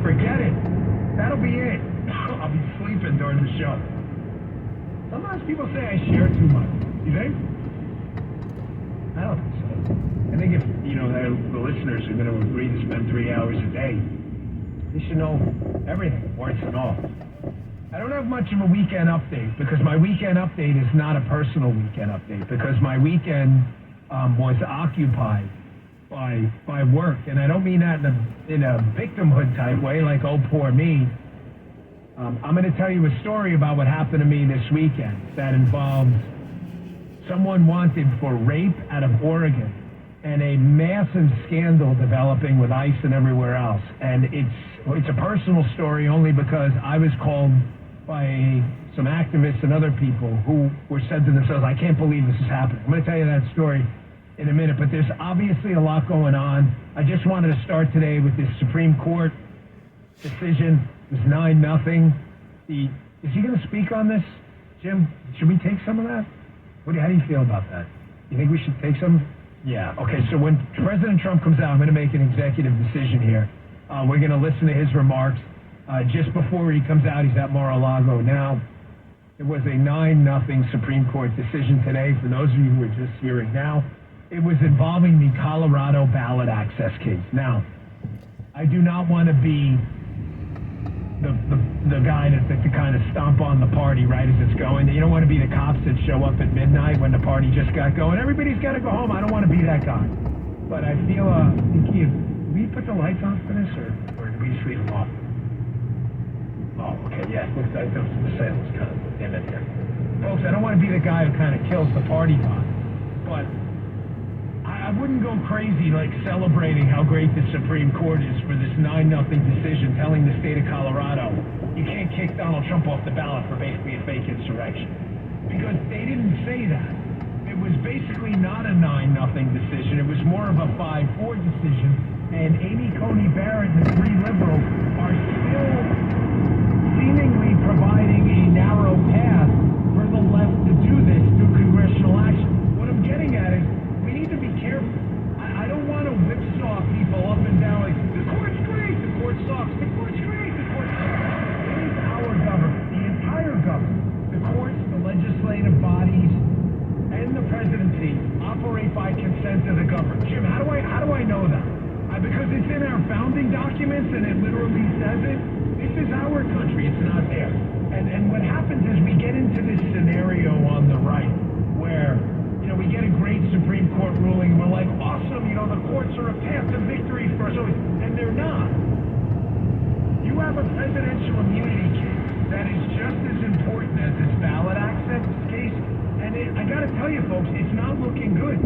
Forget it. That'll be it. I'll be sleeping during the show. Sometimes people say I share too much. You think? I don't think so. I think if, the listeners are going to agree to spend 3 hours a day, they should know everything, warts and all. I don't have much of a weekend update because my weekend update is not a personal weekend update because my weekend was occupied by work. And I don't mean that in a victimhood type way, like, oh, poor me. I'm going to tell you a story about what happened to me this weekend that involves someone wanted for rape out of Oregon and a massive scandal developing with ICE and everywhere else. And it's a personal story only because I was called by some activists and other people who were said to themselves, I can't believe this is happening. I'm going to tell you that story in a minute, but there's obviously a lot going on. I just wanted to start today with this Supreme Court decision. It was 9-0. Is he going to speak on this? Jim, should we take some of that? How do you feel about that? You think we should take some? Yeah. Okay, so when President Trump comes out, I'm going to make an executive decision here. We're going to listen to his remarks. Just before he comes out, he's at Mar-a-Lago now. It was a 9-0 Supreme Court decision today. For those of you who are just hearing now, it was involving the Colorado ballot access case. Now, I do not want to be the guy to kind of stomp on the party right as it's going. You don't want to be the cops that show up at midnight when the party just got going. Everybody's got to go home. I don't want to be that guy. But I feel, do we put the lights on for this, or do we just leave them off? Oh, okay, yeah. The sail's kind of dim in here. Folks, I don't want to be the guy who kind of kills the party vibe. But I wouldn't go crazy like celebrating how great the Supreme Court is for this 9-0 decision telling the state of Colorado you can't kick Donald Trump off the ballot for basically a fake insurrection. Because they didn't say that. It was basically not a 9-0 decision. It was more of a 5-4 decision. And Amy Coney Barrett and the three liberals are still seemingly providing a narrow path for the left to do this through congressional action. What I'm getting at is we need to be careful. I don't want to whipsaw people up and down like, the court's great, the court sucks, the court's great, the court sucks. It is our government, the entire government, the courts, the legislative bodies, and the presidency operate by consent of the government. Jim, how do I know that? Because it's in our founding documents and it literally says it. This is our country, it's not theirs. And what happens is we get into this scenario on the right where we get a great Supreme Court ruling. We're like, awesome, the courts are a path to victory for us. And they're not. You have a presidential immunity case that is just as important as this ballot access case. And I got to tell you, folks, it's not looking good.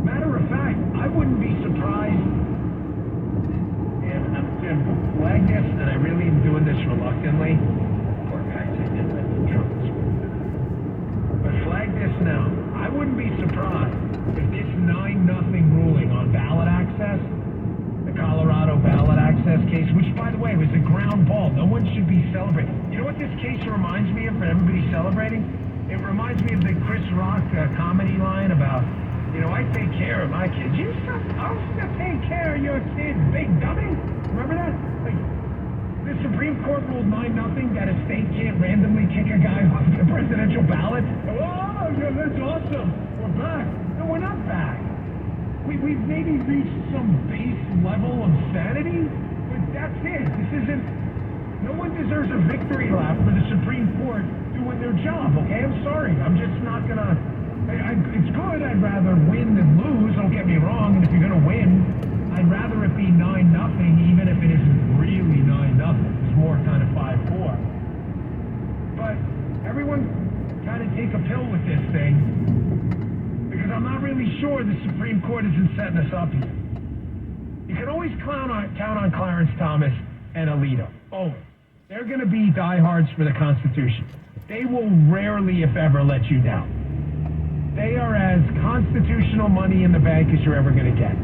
Matter of fact, I wouldn't be surprised. And I'm Jim, flag this, and I really am doing this reluctantly. Poor guys, I did that in Trump. But flag this now. I wouldn't be surprised if this 9-0 ruling on ballot access, the Colorado ballot access case, which, by the way, was a ground ball. No one should be celebrating. You know what this case reminds me of for everybody celebrating? It reminds me of the Chris Rock comedy line about, I take care of my kids. I'll still take care of your kids, big dummy. Remember that? Like, the Supreme Court ruled 9-0 that a state can't randomly kick a guy off the presidential ballot. Oh, yeah, that's awesome. We're back. No, we're not back. We've maybe reached some base level of sanity, but that's it. No one deserves a victory lap for the Supreme Court doing their job, okay? I'm sorry. I'm just not going to... It's good. I'd rather win than lose. Don't get me wrong. And if you're going to win, I'd rather it be 9-0, even if it isn't really 9-0. It's more kind of 5-4. But everyone kind of take a pill with this thing because I'm not really sure the Supreme Court isn't setting us up here. You can always count on Clarence Thomas and Alito. Always. They're going to be diehards for the Constitution. They will rarely, if ever, let you down. They are as constitutional money in the bank as you're ever going to get.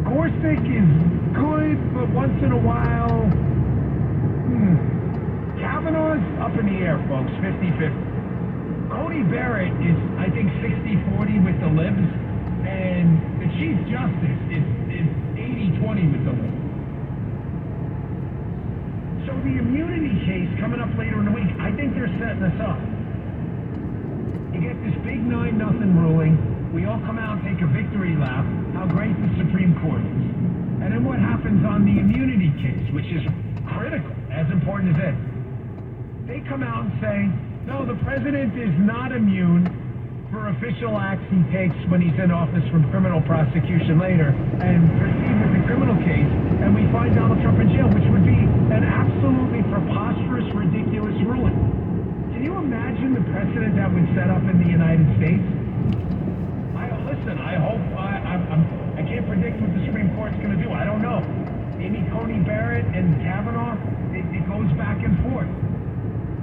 Gorsuch is good, but once in a while, Kavanaugh's up in the air, folks, 50-50. Coney Barrett is, I think, 60-40 with the libs, and the Chief Justice is 80-20 with the libs. case coming up later in the week. I think they're setting us up. You get this big 9-0 ruling. We all come out and take a victory lap, how great the Supreme Court is. And then what happens on the immunity case, which is critical, as important as it. They come out and say, no, the president is not immune for official acts he takes when he's in office from criminal prosecution later, and proceed with the criminal case, and we find Donald Trump in jail, which would be an absolutely preposterous, ridiculous ruling. Can you imagine the precedent that would set up in the United States? I hope, I can't predict what the Supreme Court's going to do. I don't know. Amy Coney Barrett and Kavanaugh, it goes back and forth.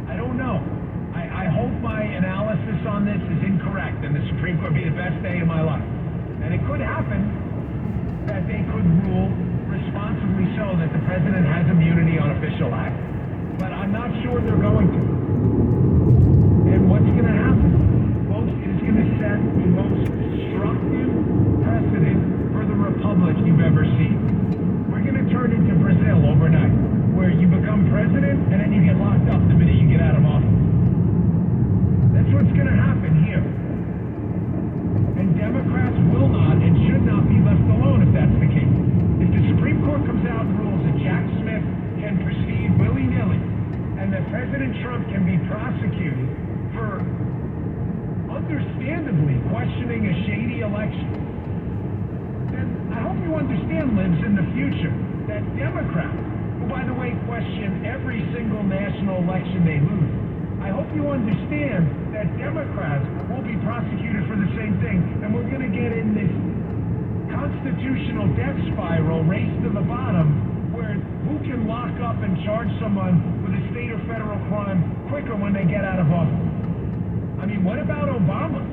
I don't know. I hope my analysis on this is incorrect and the Supreme Court be the best day of my life. And it could happen that they could rule responsibly so that the president has immunity on official acts. But I'm not sure they're going to. And what's going to happen? Folks, it is going to set the most destructive precedent for the republic you've ever seen. We're going to turn into Brazil overnight, where you become president and then you get locked up the minute you get out of office. That's what's going to happen here. And Democrats will not and should not be left alone if that's the case. If the Supreme Court comes out and rules that Jack Smith can proceed willy-nilly and that President Trump can be prosecuted for understandably questioning a shady election, then I hope you understand, libs, in the future, that Democrats, who, by the way, question every single national election they lose, I hope you understand that Democrats will be prosecuted for the same thing, and we're going to get in this constitutional death spiral, race to the bottom, where who can lock up and charge someone with a state or federal crime quicker when they get out of office. I mean, what about Obama?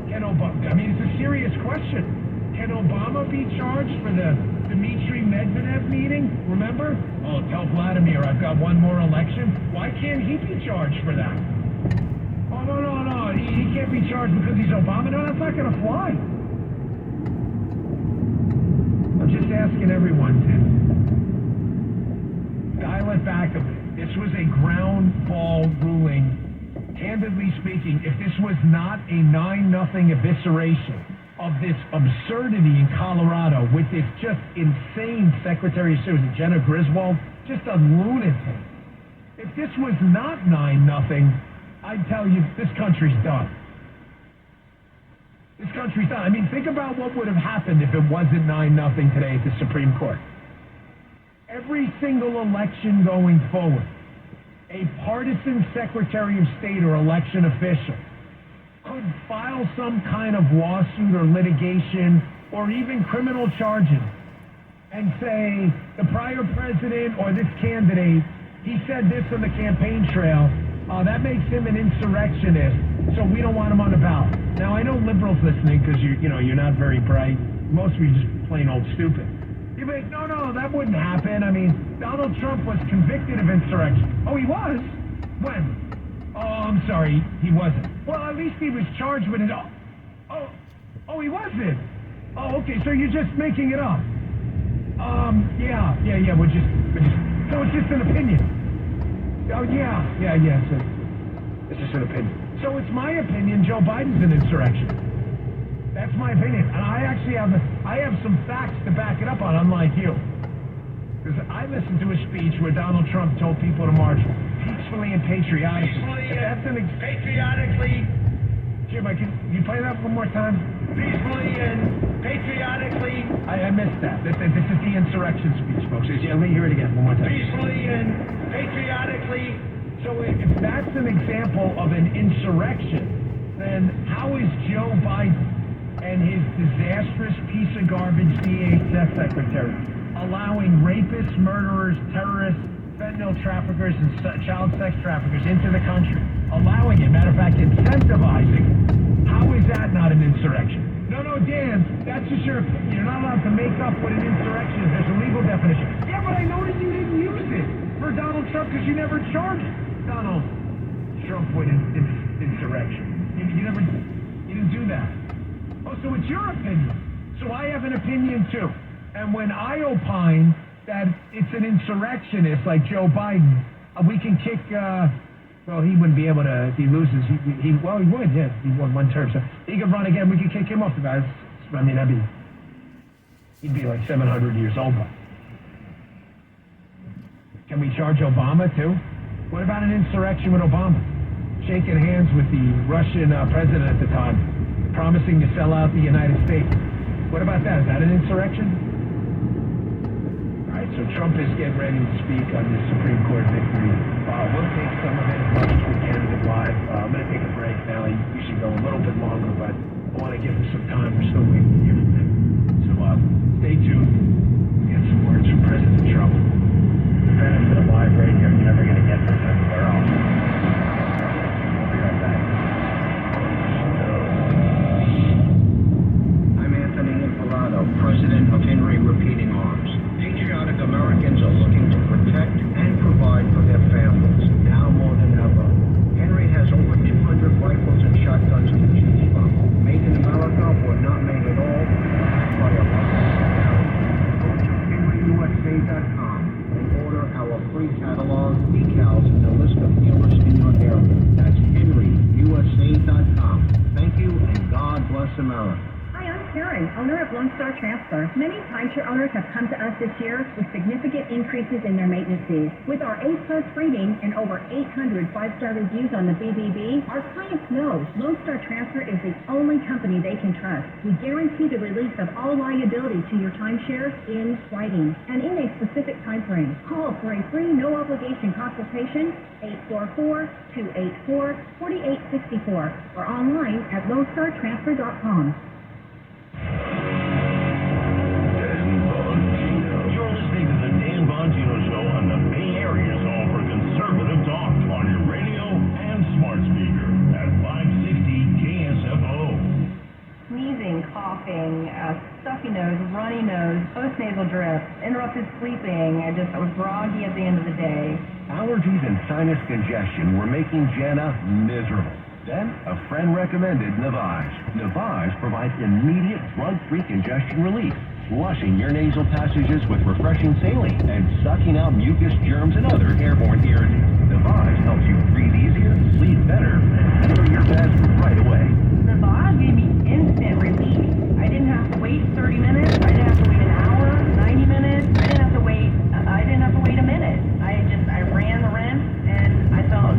It's a serious question. Can Obama be charged for the Dmitry Medvedev meeting? Remember? Oh, tell Vladimir I've got one more election. Why can't he be charged for that? Oh, no. He can't be charged because he's Obama? No, that's not going to fly. I'm just asking everyone to dial it back a bit. This was a ground ball ruling. Candidly speaking, if this was not a 9-0 evisceration of this absurdity in Colorado with this just insane Secretary of State, Jenna Griswold, just a lunatic. If this was not 9-0, I'd tell you this country's done. This country's done. I mean, think about what would have happened if it wasn't 9-0 today at the Supreme Court. Every single election going forward, a partisan Secretary of State or election official could file some kind of lawsuit or litigation or even criminal charges and say the prior president or this candidate, he said this on the campaign trail, that makes him an insurrectionist, so we don't want him on the ballot. Now, I know liberals listening because you're not very bright. Most of you are just plain old stupid. You'd be like, no, that wouldn't happen. I mean, Donald Trump was convicted of insurrection. Oh, he was? When? Oh, I'm sorry, he wasn't. Well, at least he was charged with it. Oh, he wasn't. Oh, okay, so you're just making it up. Yeah, we're just, so it's just an opinion. Oh, yeah, so it's just an opinion. So it's my opinion Joe Biden's an insurrectionist. That's my opinion, and I actually have some facts to back it up on, unlike you. Because I listened to a speech where Donald Trump told people to march peacefully and patriotically. Patriotically. Jim, can you play that one more time? Peacefully and patriotically. I missed that. This is the insurrection speech, folks. Let me hear it again one more time. Peacefully and patriotically. So if that's an example of an insurrection, then how is Joe Biden and his disastrous piece of garbage DHS secretary allowing rapists, murderers, terrorists, fentanyl traffickers, and child sex traffickers into the country? Allowing it, matter of fact, incentivizing. How is that not an insurrection? No, Dan, that's just your opinion. You're not allowed to make up what an insurrection is. There's a legal definition. Yeah, but I noticed you didn't use it for Donald Trump because you never charged Donald Trump with insurrection. You didn't do that. Oh, so it's your opinion. So I have an opinion too. And when I opine that it's an insurrectionist like Joe Biden, We can kick, well, he wouldn't be able to, if he loses, he would, yeah, he won one term, so he could run again, we could kick him off the guys. I mean, he'd be like 700 years old, but. Can we charge Obama, too? What about an insurrection with Obama? Shaking hands with the Russian president at the time, promising to sell out the United States. What about that? Is that an insurrection? All right, so Trump is getting ready to speak on the Supreme Court victory. We'll take some of it as much as we can to live. I'm going to take a break now. We should go a little bit longer, but I want to give him some time. We're still waiting to hear from him. So stay tuned. We'll get some words from President Trump. The benefit of live radio, you're never going to get this everywhere else. We'll be right back. I'm Anthony Silverado, president of Henry Repeating Arms. Patriotic Americans are looking to protect and provide for their families, now more than ever. Henry has over 200 rifles and shotguns to choose from. Made in America or not made at all, by a lot. Go to henryusa.com and order our free catalog, decals, and a list of dealers in your area. That's henryusa.com. Thank you, and God bless America. Hi, I'm Karen, owner of Lone Star Transfer. Many timeshare owners have come to us this year with significant increases in their maintenance fees. With our A+ rating and over 800 five-star reviews on the BBB, our clients know Lone Star Transfer is the only company they can trust. We guarantee the release of all liability to your timeshare in writing and in a specific time frame. Call for a free, no-obligation consultation, 844-284-4864, or online at lonestartransfer.com. You're listening to the Dan Bongino Show on the Bay Area's home for conservative talk on your radio and smart speaker at 560 KSFO. Sneezing, coughing, stuffy nose, runny nose, postnasal drip, interrupted sleeping. I was groggy at the end of the day. Allergies and sinus congestion were making Jenna miserable. Then, a friend recommended Navage. Navage provides immediate drug-free congestion relief, flushing your nasal passages with refreshing saline and sucking out mucus, germs, and other airborne irritants. Navage helps you breathe easier, sleep better, and clear your bed right away. Navage gave me instant relief. I didn't have to wait 30 minutes. I didn't have to wait an hour, 90 minutes. I didn't have to wait a minute. I ran the rinse, and I felt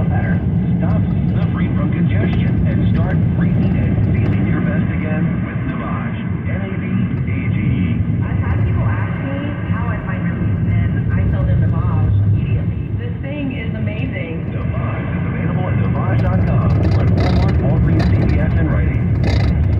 better. Stop suffering from congestion and start breathing and feeling your best again with Navage. Navage. I've had people ask me how I find relief, and I tell them Navage immediately. This thing is amazing. Navage is available at Navage.com or at Walmart, Walgreens, CVS, and Rite Aid.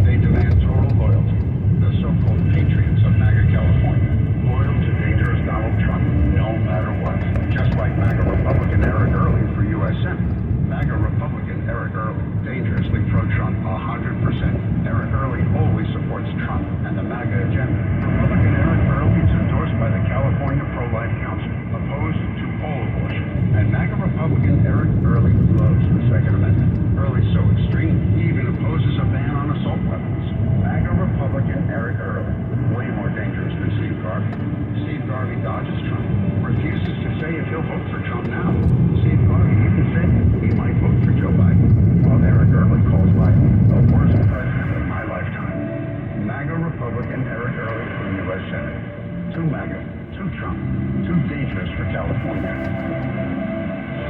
They demand total loyalty. The so-called patriots of MAGA, California. Loyal to dangerous Donald Trump, no matter what. Just like MAGA Republican Eric Early for U.S. Senate. MAGA Republican Eric Early, dangerously pro-Trump 100%. Eric Early always supports Trump and the MAGA agenda. Republican Eric Early is endorsed by the California Pro-Life Council, opposed to all abortion. And MAGA Republican Eric Early loves the Second Amendment. Early's so extreme, he even opposes a ban on assault weapons. MAGA Republican Eric Early, way more dangerous than Steve Garvey. Steve Garvey dodges Trump, refuses to say if he'll vote for Trump now. Steve Garvey even said he might vote for Joe Biden, while Eric Early calls Biden the worst president of my lifetime. MAGA Republican Eric Early for U.S. Senate. Too MAGA, too Trump, too dangerous for California.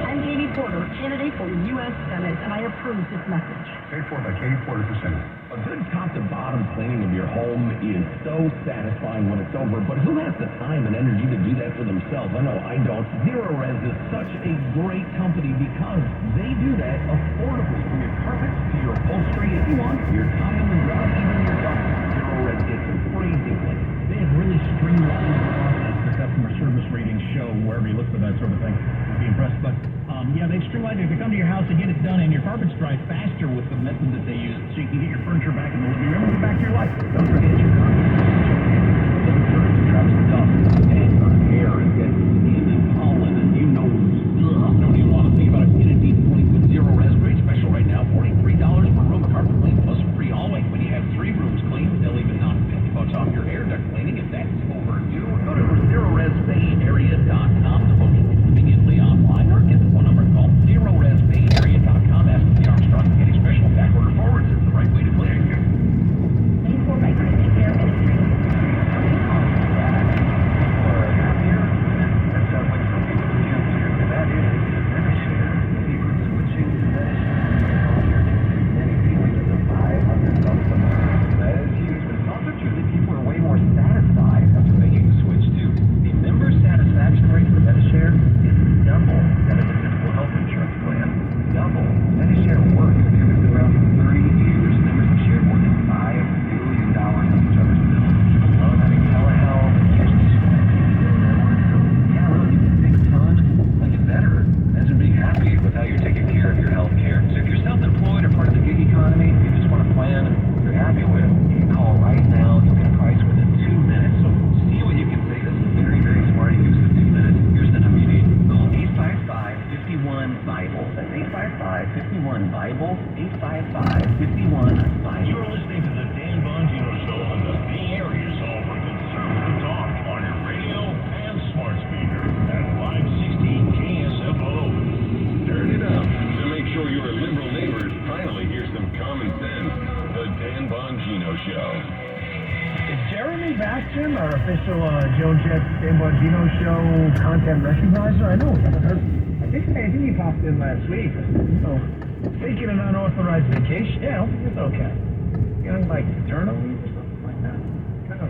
I'm Katie Porter, candidate for U.S. Senate, and I approve this message. Paid for by Katie Porter for Senate. A good top-to-bottom cleaning of your home is so satisfying when it's over, but who has the time and energy to do that for themselves? I know I don't. Zero Res is such a great company because they do that affordably, from your carpets to your upholstery. If you want your tile and rug, even your carpet, Zero Res gets some crazy places. They have really streamlined the process. The customer service ratings show wherever you look for that sort of thing. You'd be impressed, but yeah, they've streamlined it. They come to your house and get it done, and your carpets dry faster with the method that they use, so you can get your furniture back in the living room and get back to your life. Don't forget your carpets. Traps the dust, and hair, and get skin and pollen, and you know, don't even want to think about it. Get a deep clean with Zero Res. Great special right now, $43 per room carpet clean plus free hallway. When you have 3 rooms cleaned, they'll even knock $50 off your air duct cleaning if that's overdue. Go to ZeroResBayArea.com to book it conveniently on official Joe Jet San Bongino show content recognizer? I know, we haven't heard. I think he popped in last week. So, taking an unauthorized vacation? Yeah, I don't think it's okay. You know, like paternal leave or something like that. Kind of.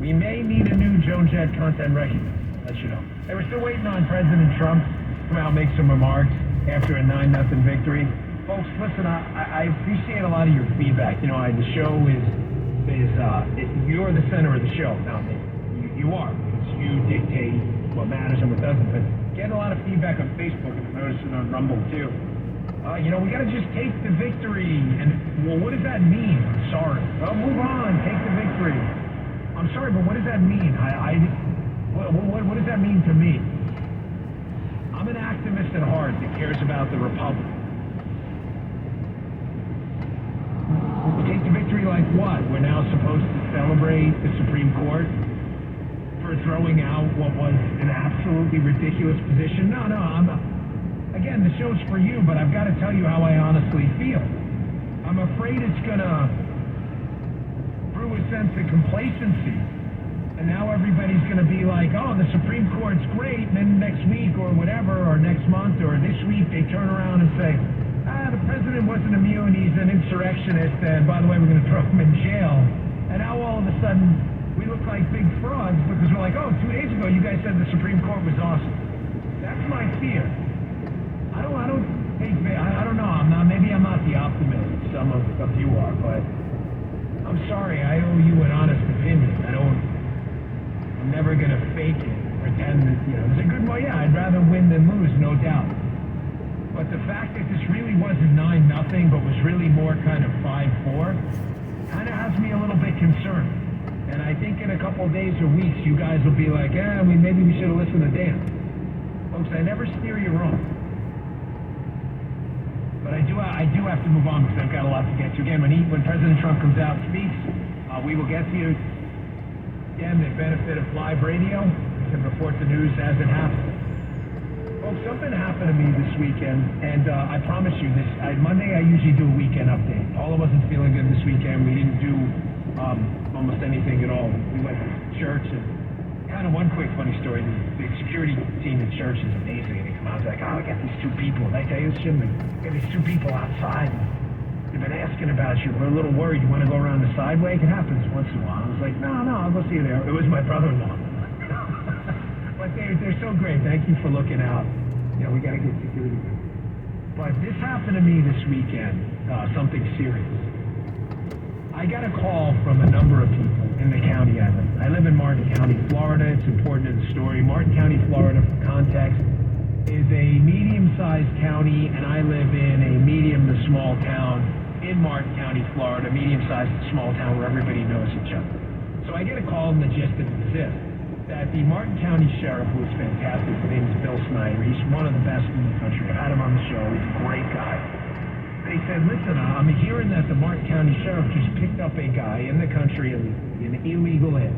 We may need a new Joe Jet content recognizer. I'll let you know. Hey, we're still waiting on President Trump to come out and make some remarks after a 9-0 victory. Folks, listen, I appreciate a lot of your feedback. You know, the show you're the center of the show. Now, you are, because you dictate what matters and what doesn't. But getting a lot of feedback on Facebook, and I'm noticing on Rumble too. You know, we got to just take the victory. And, well, what does that mean? I'm sorry. Well, move on. Take the victory. I'm sorry, but what does that mean? What does that mean to me? I'm an activist at heart that cares about the Republic. Take the victory like what? We're now supposed to celebrate the Supreme Court for throwing out what was an absolutely ridiculous position? No, again, the show's for you, but I've got to tell you how I honestly feel. I'm afraid it's going to brew a sense of complacency. And now everybody's going to be like, oh, the Supreme Court's great, and then next week or whatever, or next month or this week, they turn around and say, the president wasn't immune, he's an insurrectionist, and by the way, we're going to throw him in jail. And now all of a sudden, we look like big frauds because we're like, 2 days ago you guys said the Supreme Court was awesome. That's my fear. I don't know, maybe I'm not the optimist some of you are, but I'm sorry, I owe you an honest opinion. I'm never going to fake it, pretend that, it's a good one. Yeah, I'd rather win than lose, no doubt. But the fact that this really wasn't 9-0, but was really more kind of 5-4, kind of has me a little bit concerned. And I think in a couple of days or weeks, you guys will be like, maybe we should have listened to Dan. Folks, I never steer you wrong. But I do have to move on because I've got a lot to get to. Again, when President Trump comes out and speaks, we will get to you. Again, the benefit of live radio. We can report the news as it happens. Folks, something happened to me this weekend, and I promise you, Monday I usually do a weekend update. Paula wasn't feeling good this weekend. We didn't do almost anything at all. We went to church, and kind of one quick funny story. The security team at church is amazing. And they come out and like, I got these 2 people. Did I tell you this, Jim? We got these 2 people outside. They've been asking about you. We're a little worried. You want to go around the sideway? It happens once in a while. I was like, no, I'll go see you there. It was my brother-in-law. But they're so great. Thank you for looking out. We got to get security. But this happened to me this weekend, something serious. I got a call from a number of people in the county I live. I live in Martin County, Florida. It's important to the story. Martin County, Florida, for context, is a medium-sized county, and I live in a medium to small town in Martin County, Florida, medium-sized to small town where everybody knows each other. So I get a call, and the gist of it is this, that the Martin County Sheriff, who is fantastic, his name is Bill Snyder, he's one of the best in the country. I've had him on the show, he's a great guy. They said, listen, I'm hearing that the Martin County Sheriff just picked up a guy in the country, an illegal in.